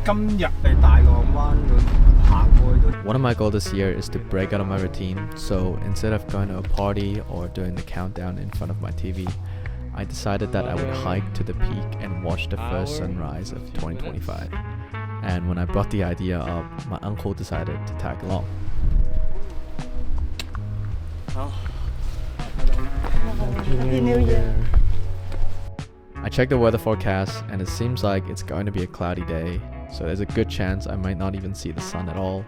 One of my goals this year is to break out of my routine, so instead of going to a party or doing the countdown in front of my TV, I decided that I would hike to the peak and watch the first sunrise of 2025. And when I brought the idea up, my uncle decided to tag along. Happy New Year. I checked the weather forecast and it seems like it's going to be a cloudy day, so there's a good chance I might not even see the sun at all.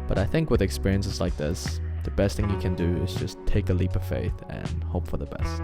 But I think with experiences like this, the best thing you can do is just take a leap of faith and hope for the best.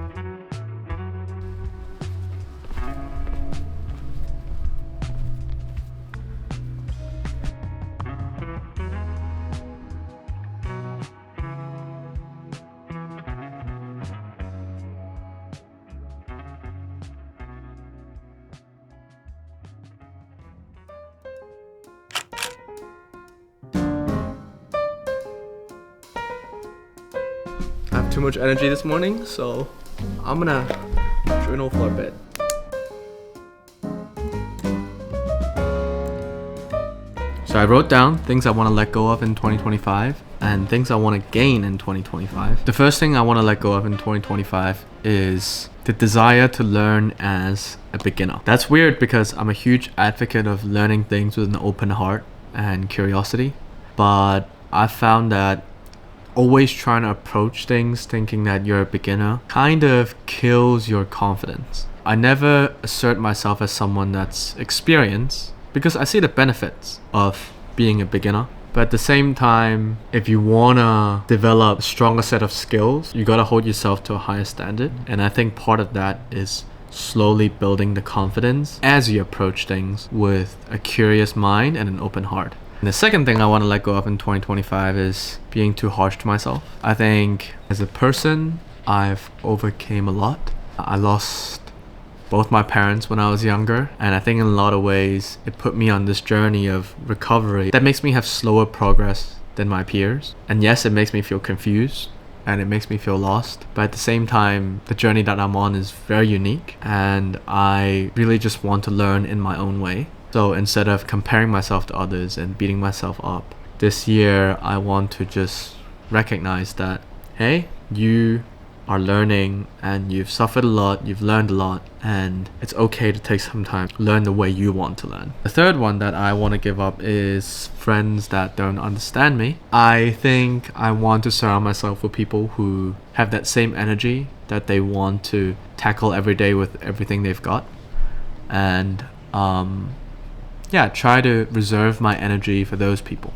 I have too much energy this morning, so I'm gonna journal for a bit. So I wrote down things I want to let go of in 2025 and things I want to gain in 2025. The first thing I want to let go of in 2025 is the desire to learn as a beginner. That's weird because I'm a huge advocate of learning things with an open heart and curiosity, but I found that always trying to approach things thinking that you're a beginner kind of kills your confidence. I never assert myself as someone that's experienced because I see the benefits of being a beginner. But at the same time, if you wanna develop a stronger set of skills, you gotta hold yourself to a higher standard. And I think part of that is slowly building the confidence as you approach things with a curious mind and an open heart. And the second thing I want to let go of in 2025 is being too harsh to myself. I think as a person, I've overcame a lot. I lost both my parents when I was younger, and I think in a lot of ways it put me on this journey of recovery that makes me have slower progress than my peers. And yes, it makes me feel confused and it makes me feel lost, but at the same time, the journey that I'm on is very unique and I really just want to learn in my own way. So instead of comparing myself to others and beating myself up, this year I want to just recognize that, hey, you are learning and you've suffered a lot, you've learned a lot, and it's okay to take some time to learn the way you want to learn. The third one that I want to give up is friends that don't understand me. I think I want to surround myself with people who have that same energy that they want to tackle every day with everything they've got. And try to reserve my energy for those people.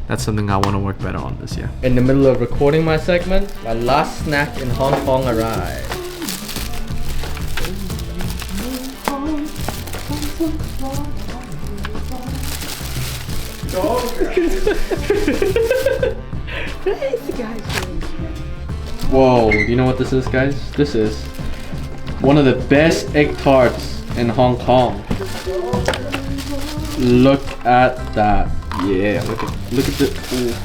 That's something I want to work better on this year. In the middle of recording my segment, my last snack in Hong Kong arrived. Whoa, do you know what this is, guys? This is one of the best egg tarts in Hong Kong. Look at that. Yeah, look at the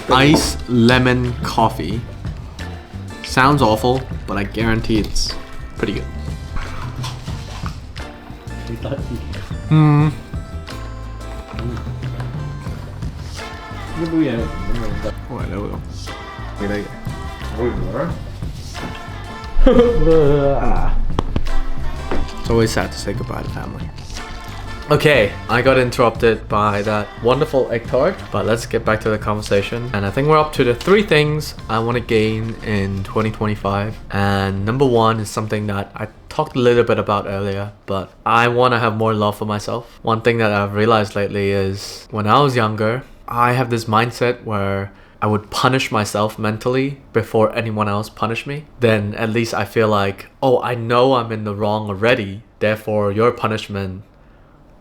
Ice lemon coffee. Sounds awful, but I guarantee it's pretty good. It's always sad to say goodbye to family. Okay, I got interrupted by that wonderful egg tart, but let's get back to the conversation. And I think we're up to the 3 things I want to gain in 2025. And number 1 is something that I talked a little bit about earlier, but I want to have more love for myself. One thing that I've realized lately is when I was younger, I have this mindset where I would punish myself mentally before anyone else punished me. Then at least I feel like, oh, I know I'm in the wrong already, therefore your punishment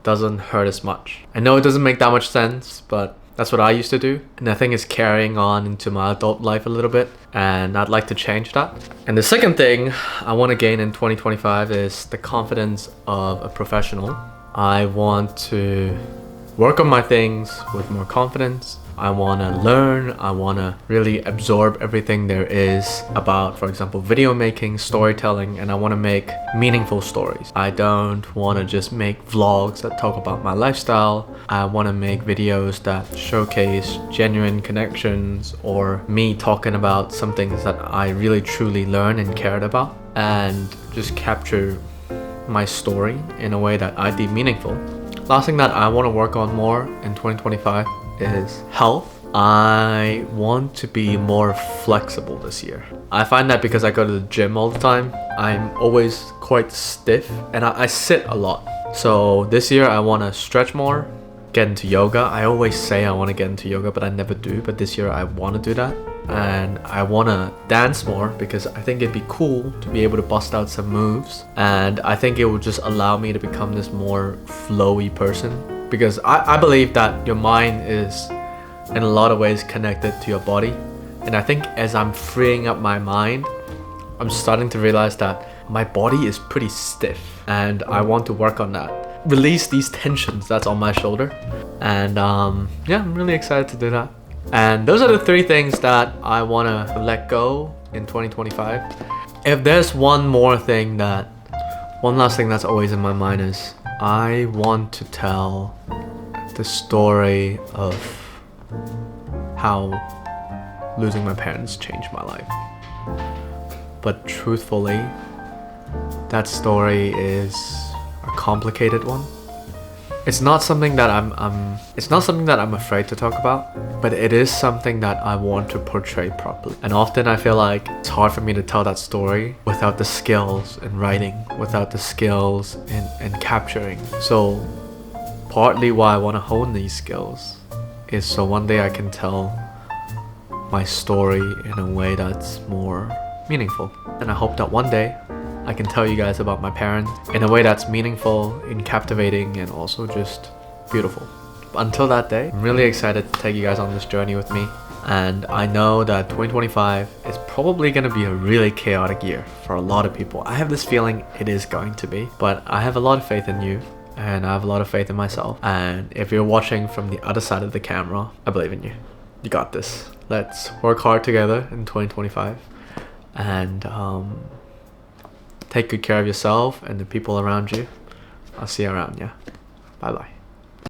doesn't hurt as much. I know it doesn't make that much sense, but that's what I used to do. And I think it's carrying on into my adult life a little bit, and I'd like to change that. And the second thing I want to gain in 2025 is the confidence of a professional. I want to work on my things with more confidence. I want to learn. I want to really absorb everything there is about, for example, video making, storytelling, and I want to make meaningful stories. I don't want to just make vlogs that talk about my lifestyle. I want to make videos that showcase genuine connections or me talking about some things that I really truly learned and cared about, and just capture my story in a way that I deem meaningful. Last thing that I want to work on more in 2025 is health. I want to be more flexible this year. I find that because I go to the gym all the time, I'm always quite stiff and I sit a lot. So this year I want to stretch more, get into yoga. I always say I want to get into yoga, but I never do. But this year I want to do that. And I want to dance more because I think it'd be cool to be able to bust out some moves, and I think it would just allow me to become this more flowy person, because I believe that your mind is in a lot of ways connected to your body, and I think as I'm freeing up my mind, I'm starting to realize that my body is pretty stiff and I want to work on that, release these tensions that's on my shoulder, and yeah, I'm really excited to do that. And those are the 3 things that I want to let go in 2025. If there's one last thing that's always in my mind is I want to tell the story of how losing my parents changed my life. But truthfully, that story is a complicated one. It's not something that I'm afraid to talk about, but it is something that I want to portray properly. And often I feel like it's hard for me to tell that story without the skills in writing, without the skills in capturing. So partly why I want to hone these skills is so one day I can tell my story in a way that's more meaningful. And I hope that one day I can tell you guys about my parents in a way that's meaningful and captivating and also just beautiful. Until that day, I'm really excited to take you guys on this journey with me. And I know that 2025 is probably going to be a really chaotic year for a lot of people. I have this feeling it is going to be, but I have a lot of faith in you and I have a lot of faith in myself. And if you're watching from the other side of the camera, I believe in you. You got this. Let's work hard together in 2025 and take good care of yourself and the people around you. I'll see you around, yeah. Bye bye.